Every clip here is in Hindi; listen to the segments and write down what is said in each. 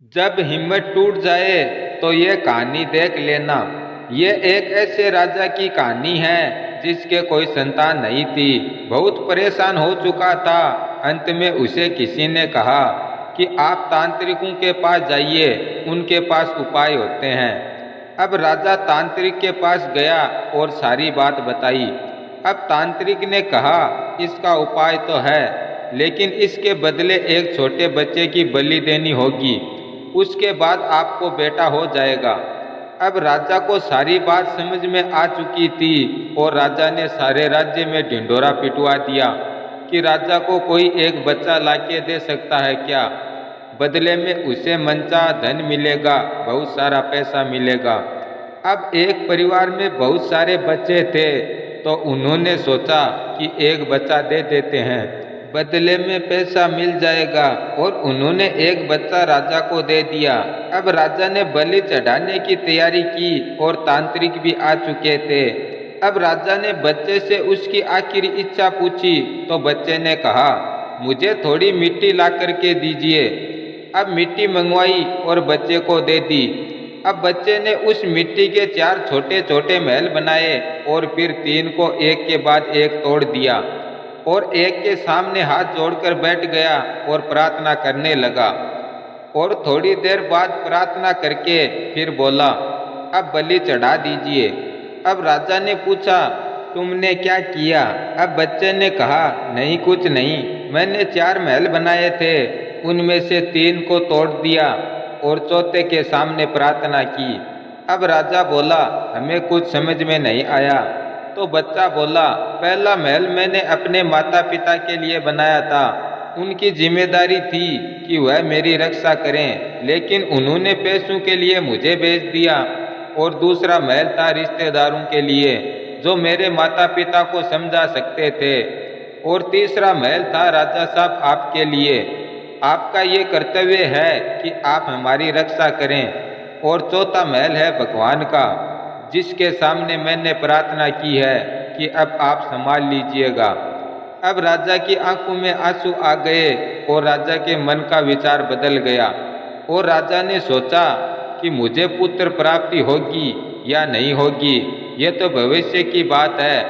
जब हिम्मत टूट जाए तो ये कहानी देख लेना। ये एक ऐसे राजा की कहानी है जिसके कोई संतान नहीं थी। बहुत परेशान हो चुका था। अंत में उसे किसी ने कहा कि आप तांत्रिकों के पास जाइए, उनके पास उपाय होते हैं। अब राजा तांत्रिक के पास गया और सारी बात बताई। अब तांत्रिक ने कहा, इसका उपाय तो है, लेकिन इसके बदले एक छोटे बच्चे की बलि देनी होगी, उसके बाद आपको बेटा हो जाएगा। अब राजा को सारी बात समझ में आ चुकी थी और राजा ने सारे राज्य में ढिंढोरा पिटवा दिया कि राजा को कोई एक बच्चा लाके दे सकता है क्या। बदले में उसे मनचा धन मिलेगा, बहुत सारा पैसा मिलेगा। अब एक परिवार में बहुत सारे बच्चे थे, तो उन्होंने सोचा कि एक बच्चा दे देते हैं, बदले में पैसा मिल जाएगा, और उन्होंने एक बच्चा राजा को दे दिया। अब राजा ने बलि चढ़ाने की तैयारी की और तांत्रिक भी आ चुके थे। अब राजा ने बच्चे से उसकी आखिरी इच्छा पूछी तो बच्चे ने कहा, मुझे थोड़ी मिट्टी ला करके दीजिए। अब मिट्टी मंगवाई और बच्चे को दे दी। अब बच्चे ने उस मिट्टी के 4 छोटे छोटे महल बनाए और फिर 3 को एक के बाद एक तोड़ दिया और एक के सामने हाथ जोड़कर बैठ गया और प्रार्थना करने लगा। और थोड़ी देर बाद प्रार्थना करके फिर बोला, अब बलि चढ़ा दीजिए। अब राजा ने पूछा, तुमने क्या किया? अब बच्चे ने कहा, नहीं कुछ नहीं, मैंने 4 महल बनाए थे, उनमें से 3 को तोड़ दिया और चौथे के सामने प्रार्थना की। अब राजा बोला, हमें कुछ समझ में नहीं आया। तो बच्चा बोला, पहला महल मैंने अपने माता पिता के लिए बनाया था, उनकी जिम्मेदारी थी कि वह मेरी रक्षा करें, लेकिन उन्होंने पैसों के लिए मुझे बेच दिया। और दूसरा महल था रिश्तेदारों के लिए, जो मेरे माता पिता को समझा सकते थे। और तीसरा महल था राजा साहब आपके लिए, आपका ये कर्तव्य है कि आप हमारी रक्षा करें। और चौथा महल है भगवान का, जिसके सामने मैंने प्रार्थना की है कि अब आप संभाल लीजिएगा। अब राजा की आंखों में आंसू आ गए और राजा के मन का विचार बदल गया। और राजा ने सोचा कि मुझे पुत्र प्राप्ति होगी या नहीं होगी, ये तो भविष्य की बात है।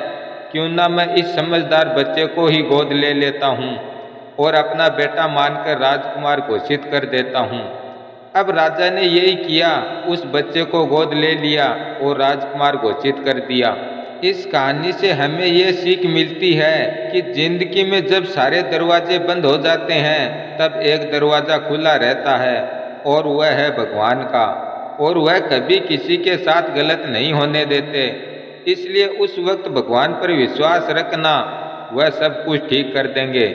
क्यों ना मैं इस समझदार बच्चे को ही गोद ले लेता हूँ और अपना बेटा मानकर राजकुमार घोषित कर देता हूँ। अब राजा ने यही किया, उस बच्चे को गोद ले लिया और राजकुमार घोषित कर दिया। इस कहानी से हमें ये सीख मिलती है कि जिंदगी में जब सारे दरवाजे बंद हो जाते हैं, तब एक दरवाज़ा खुला रहता है और वह है भगवान का। और वह कभी किसी के साथ गलत नहीं होने देते। इसलिए उस वक्त भगवान पर विश्वास रखना, वह सब कुछ ठीक कर देंगे।